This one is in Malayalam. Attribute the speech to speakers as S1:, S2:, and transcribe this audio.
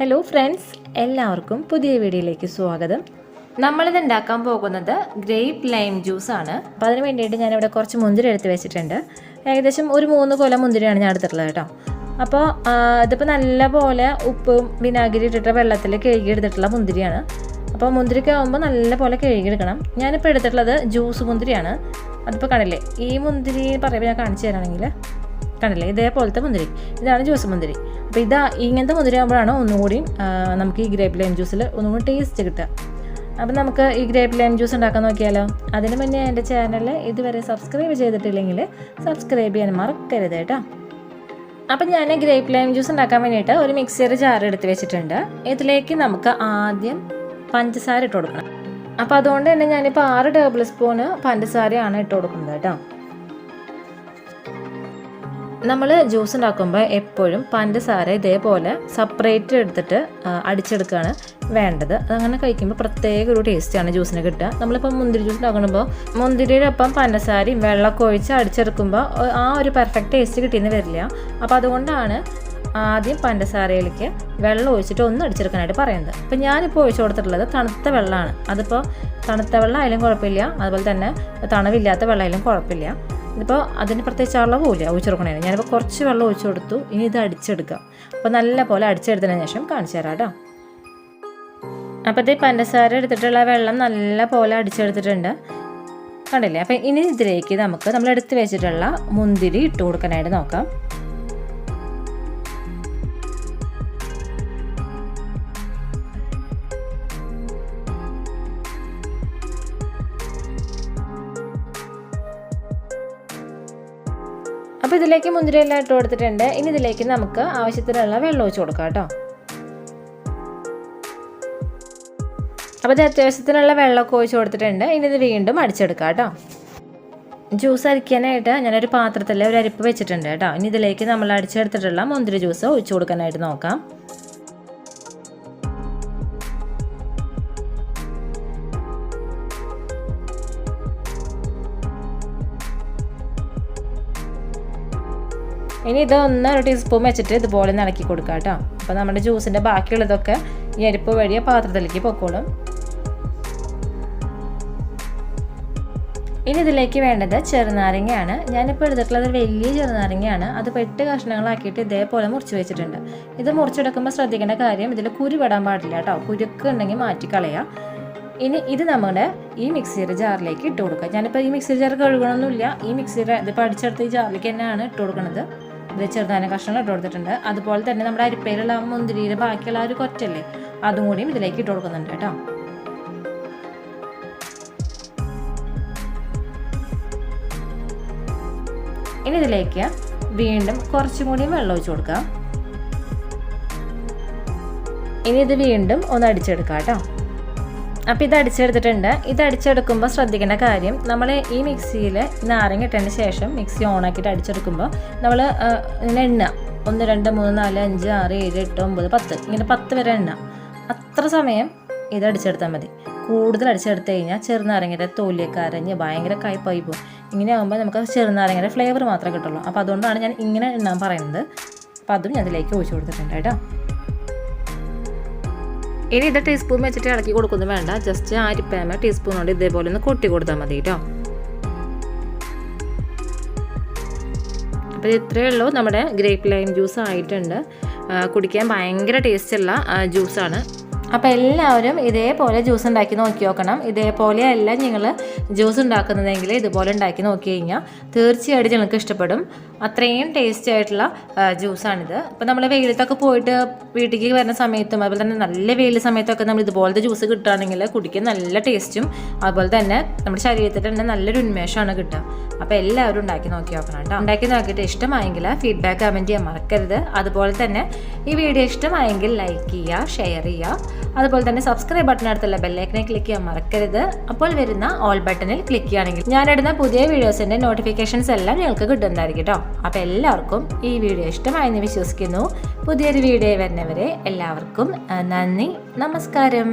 S1: ഹലോ ഫ്രണ്ട്സ്, എല്ലാവർക്കും പുതിയ വീഡിയോയിലേക്ക് സ്വാഗതം. നമ്മളിത് ഉണ്ടാക്കാൻ പോകുന്നത് ഗ്രേപ്പ് ലൈം ജ്യൂസാണ്. അപ്പോൾ അതിന് വേണ്ടിയിട്ട് ഞാനിവിടെ കുറച്ച് മുന്തിരി എടുത്ത് വെച്ചിട്ടുണ്ട്. ഏകദേശം ഒരു 3 കൊല മുന്തിരിയാണ് ഞാൻ എടുത്തിട്ടുള്ളത് കേട്ടോ. അപ്പോൾ ഇതിപ്പോൾ നല്ലപോലെ ഉപ്പും വിനാഗിരി ഇട്ടിട്ട് വെള്ളത്തിൽ കഴുകിയെടുത്തിട്ടുള്ള മുന്തിരിയാണ്. അപ്പോൾ മുന്തിരിക്ക് ആകുമ്പോൾ നല്ലപോലെ കഴുകിയെടുക്കണം. ഞാനിപ്പോൾ എടുത്തിട്ടുള്ളത് ജ്യൂസ് മുന്തിരിയാണ്. അതിപ്പോൾ കണ്ടില്ലേ, ഈ മുന്തിരി പറയുമ്പോൾ ഞാൻ കാണിച്ചു തരാണെങ്കിൽ കണ്ടില്ലേ, ഇതേപോലത്തെ മുന്തിരി, ഇതാണ് ജ്യൂസ് മുന്തിരി. അപ്പോൾ ഇങ്ങനത്തെ മുന്തിരി ആകുമ്പോഴാണ് ഒന്നുകൂടി നമുക്ക് ഈ ഗ്രേപ്പ് ലൈം ജ്യൂസിൽ ഒന്നുകൂടി ടേസ്റ്റ് കിട്ടുക. അപ്പം നമുക്ക് ഈ ഗ്രേപ്പ് ലൈം ജ്യൂസ് ഉണ്ടാക്കാൻ നോക്കിയാലോ. അതിന് മുന്നേ എൻ്റെ ചാനൽ ഇതുവരെ സബ്സ്ക്രൈബ് ചെയ്തിട്ടില്ലെങ്കിൽ സബ്സ്ക്രൈബ് ചെയ്യാൻ മറക്കരുത് കേട്ടോ. അപ്പം ഞാൻ ഗ്രേപ്പ് ലൈം ജ്യൂസ് ഉണ്ടാക്കാൻ വേണ്ടിയിട്ട് ഒരു മിക്സിയുടെ ജാർ എടുത്ത് വെച്ചിട്ടുണ്ട്. ഇതിലേക്ക് നമുക്ക് ആദ്യം പഞ്ചസാര ഇട്ട് കൊടുക്കണം. അപ്പോൾ അതുകൊണ്ട് തന്നെ ഞാനിപ്പോൾ 6 ടേബിൾ സ്പൂണ് പഞ്ചസാരയാണ് ഇട്ട് കൊടുക്കുന്നത് കേട്ടോ. നമ്മൾ ജ്യൂസ് ഉണ്ടാക്കുമ്പോൾ എപ്പോഴും പഞ്ചസാര ഇതേപോലെ സെപ്പറേറ്റ് എടുത്തിട്ട് അടിച്ചെടുക്കുകയാണ് വേണ്ടത്. അതങ്ങനെ കഴിക്കുമ്പോൾ പ്രത്യേക ഒരു ടേസ്റ്റാണ് ജ്യൂസിന് കിട്ടുക. നമ്മളിപ്പോൾ മുന്തിരി ജ്യൂസ് ഉണ്ടാക്കുമ്പോൾ മുന്തിരിയുടെ ഒപ്പം പഞ്ചസാരയും വെള്ളമൊക്കെ ഒഴിച്ച് അടിച്ചെടുക്കുമ്പോൾ ആ ഒരു പെർഫെക്റ്റ് ടേസ്റ്റ് കിട്ടിയെന്ന് വരില്ല. അപ്പോൾ അതുകൊണ്ടാണ് ആദ്യം പഞ്ചസാരയിലേക്ക് വെള്ളം ഒഴിച്ചിട്ട് ഒന്ന് അടിച്ചെടുക്കാനായിട്ട് പറയുന്നത്. അപ്പോൾ ഞാനിപ്പോൾ ഒഴിച്ചു കൊടുത്തിട്ടുള്ളത് തണുത്ത വെള്ളമാണ്. അതിപ്പോൾ തണുത്ത വെള്ളം ആയാലും കുഴപ്പമില്ല, അതുപോലെ തന്നെ തണവില്ലാത്ത വെള്ളമായാലും കുഴപ്പമില്ല. ഇതിപ്പോൾ അതിന് പ്രത്യേകിച്ച് അളവില്ല ഒഴിച്ചു കൊടുക്കണേ. ഞാനിപ്പോൾ കുറച്ച് വെള്ളം ഒഴിച്ചു കൊടുത്തു. ഇനി ഇത് അടിച്ചെടുക്കാം. അപ്പോൾ നല്ല പോലെ അടിച്ചെടുത്തതിന് ശേഷം കാണിച്ചു തരാം കേട്ടോ. അപ്പോൾ ഇത് പഞ്ചസാര എടുത്തിട്ടുള്ള വെള്ളം നല്ല പോലെ അടിച്ചെടുത്തിട്ടുണ്ട്, കണ്ടില്ലേ. അപ്പോൾ ഇനി ഇതിലേക്ക് നമുക്ക് നമ്മൾ എടുത്ത് വെച്ചിട്ടുള്ള മുന്തിരി ഇട്ട് കൊടുക്കാനായിട്ട് നോക്കാം. അപ്പോൾ ഇതിലേക്ക് മുന്തിരി എല്ലാം ഇട്ട് കൊടുത്തിട്ടുണ്ട്. ഇനി ഇതിലേക്ക് നമുക്ക് ആവശ്യത്തിനുള്ള വെള്ളം ഒഴിച്ച് കൊടുക്കാം കേട്ടോ. അപ്പോൾ ഇത് അത്യാവശ്യത്തിനുള്ള വെള്ളമൊക്കെ ഒഴിച്ച് കൊടുത്തിട്ടുണ്ട്. ഇനി ഇത് വീണ്ടും അടിച്ചെടുക്കാം കേട്ടോ. ജ്യൂസ് അരിക്കാനായിട്ട് ഞാനൊരു പാത്രത്തിൽ ഒരു അരിപ്പ് വെച്ചിട്ടുണ്ട് കേട്ടോ. ഇനി ഇതിലേക്ക് നമ്മൾ അടിച്ചെടുത്തിട്ടുള്ള മുന്തിരി ജ്യൂസ് ഒഴിച്ച് കൊടുക്കാനായിട്ട് നോക്കാം. ഇനി ഇത് 1 ടീസ്പൂൺ വെച്ചിട്ട് ഇതുപോലെ ഇളക്കി കൊടുക്കാം കേട്ടോ. അപ്പോൾ നമ്മുടെ ജ്യൂസിൻ്റെ ബാക്കിയുള്ളതൊക്കെ ഈ അരിപ്പ് വഴിയ പാത്രത്തിലേക്ക് പൊക്കോളും. ഇനി ഇതിലേക്ക് വേണ്ടത് ചെറുനാരങ്ങയാണ്. ഞാനിപ്പോൾ എടുത്തിട്ടുള്ളത് വലിയ ചെറുനാരങ്ങയാണ്. അത് 8 കഷ്ണങ്ങളാക്കിയിട്ട് ഇതേപോലെ മുറിച്ച് വെച്ചിട്ടുണ്ട്. ഇത് മുറിച്ചെടുക്കുമ്പോൾ ശ്രദ്ധിക്കേണ്ട കാര്യം, ഇതിൽ കുരു പെടാൻ പാടില്ല കേട്ടോ. കുരുക്ക് ഉണ്ടെങ്കിൽ മാറ്റിക്കളയാം. ഇനി ഇത് നമ്മുടെ ഈ മിക്സിയുടെ ജാറിലേക്ക് ഇട്ട് കൊടുക്കുക. ഞാനിപ്പോൾ ഈ മിക്സിയുടെ ജാർ കഴുകണമെന്നില്ല. ഈ മിക്സിയുടെ ഇതിപ്പോൾ അടിച്ചെടുത്ത് ഈ ജാറിലേക്ക് തന്നെയാണ് ഇട്ട് കൊടുക്കുന്നത്. ഇത് ചെറുതാന കഷ്ണങ്ങൾ ഇട്ട് കൊടുത്തിട്ടുണ്ട്. അതുപോലെ തന്നെ നമ്മുടെ അരിപ്പയിലുള്ള മുന്തിരിയുടെ ബാക്കിയുള്ള ഒരു കൊറ്റല്ലേ, അതും കൂടിയും ഇതിലേക്ക് ഇട്ട് കൊടുക്കുന്നുണ്ട് കേട്ടോ. ഇനി ഇതിലേക്ക് വീണ്ടും കുറച്ചും കൂടി വെള്ളം ഒഴിച്ച് കൊടുക്കാം. ഇനി ഇത് വീണ്ടും ഒന്ന് അടിച്ചെടുക്കാം കേട്ടോ. അപ്പോൾ ഇത് അടിച്ചെടുത്തിട്ടുണ്ട്. ഇത് അടിച്ചെടുക്കുമ്പോൾ ശ്രദ്ധിക്കേണ്ട കാര്യം, നമ്മൾ ഈ മിക്സിയിൽ നാരങ്ങ ഇട്ടതിന് ശേഷം മിക്സി ഓണാക്കിയിട്ട് അടിച്ചെടുക്കുമ്പോൾ നമ്മൾ ഇങ്ങനെ എണ്ണ 1 2 3 4 5 6 7 8 9 10 ഇങ്ങനെ 10 വരെ എണ്ണ. അത്ര സമയം ഇത് അടിച്ചെടുത്താൽ മതി. കൂടുതൽ അടിച്ചെടുത്ത് കഴിഞ്ഞാൽ ചെറുനാരങ്ങയുടെ തൊലിയൊക്കെ അരഞ്ഞ് ഭയങ്കര കയ്പായി പോകും. ഇങ്ങനെ ആകുമ്പോൾ നമുക്ക് ചെറുനാരങ്ങയുടെ ഫ്ലേവർ മാത്രമേ കിട്ടുള്ളൂ. അപ്പോൾ അതുകൊണ്ടാണ് ഞാൻ ഇങ്ങനെ എണ്ണാൻ പറയുന്നത്. അപ്പോൾ അതും ഞാൻ അതിലേക്ക് ഒഴിച്ച് കൊടുത്തിട്ടുണ്ട് കേട്ടോ. ഇനി ഇത് ടീസ്പൂൺ വെച്ചിട്ട് ഇളക്കി കൊടുക്കൊന്നും വേണ്ട. ജസ്റ്റ് അരിപ്പേമ ടീസ്പൂൺ കൊണ്ട് ഇതേപോലെ ഒന്ന് കൊട്ടി കൊടുത്താൽ മതി കേട്ടോ. അപ്പോൾ ഇത്രയേ ഉള്ളൂ, നമ്മുടെ ഗ്രേപ്പ് ലൈം ജ്യൂസ് ആയിട്ടുണ്ട്. കുടിക്കാൻ ഭയങ്കര ടേസ്റ്റുള്ള ജ്യൂസാണ്. അപ്പോൾ എല്ലാവരും ഇതേപോലെ ജ്യൂസ് ഉണ്ടാക്കി നോക്കി നോക്കണം. ഇതേപോലെയല്ല നിങ്ങൾ ജ്യൂസ് ഉണ്ടാക്കുന്നതെങ്കിൽ ഇതുപോലെ ഉണ്ടാക്കി നോക്കി കഴിഞ്ഞാൽ തീർച്ചയായിട്ടും നിങ്ങൾക്ക് ഇഷ്ടപ്പെടും. അത്രയും ടേസ്റ്റി ആയിട്ടുള്ള ജ്യൂസാണിത്. അപ്പോൾ നമ്മൾ വെയിലത്തൊക്കെ പോയിട്ട് വീട്ടിലേക്ക് വരുന്ന സമയത്തും അതുപോലെ തന്നെ നല്ല വെയിൽ സമയത്തൊക്കെ നമ്മൾ ഇതുപോലത്തെ ജ്യൂസ് കിട്ടുകയാണെങ്കിൽ കുടിക്കാൻ നല്ല ടേസ്റ്റും അതുപോലെ തന്നെ നമ്മുടെ ശരീരത്തിൽ തന്നെ നല്ലൊരു ഉന്മേഷമാണ് കിട്ടുക. അപ്പോൾ എല്ലാവരും ഉണ്ടാക്കി നോക്കി നോക്കണം കേട്ടോ. ഉണ്ടാക്കി നോക്കിയിട്ട് ഇഷ്ടമായെങ്കിൽ ഫീഡ്ബാക്ക് കമൻറ്റ് ചെയ്യാൻ മറക്കരുത്. അതുപോലെ തന്നെ ഈ വീഡിയോ ഇഷ്ടമായെങ്കിൽ ലൈക്ക് ചെയ്യുക, ഷെയർ ചെയ്യുക. അതുപോലെ തന്നെ സബ്സ്ക്രൈബ് ബട്ടനടുത്തുള്ള ബെല്ലൈക്കനെ ക്ലിക്ക് ചെയ്യാൻ മറക്കരുത്. അപ്പോൾ വരുന്ന ഓൾ ബട്ടണിൽ ക്ലിക്ക് ചെയ്യുകയാണെങ്കിൽ ഞാനിടുന്ന പുതിയ വീഡിയോസിൻ്റെ നോട്ടിഫിക്കേഷൻസ് എല്ലാം നിങ്ങൾക്ക് കിട്ടുന്നതായിരിക്കും കേട്ടോ. അപ്പോൾ എല്ലാവർക്കും ഈ വീഡിയോ ഇഷ്ടമായെന്ന് വിശ്വസിക്കുന്നു. പുതിയൊരു വീഡിയോ വരുന്നവരെ എല്ലാവർക്കും നന്ദി, നമസ്കാരം.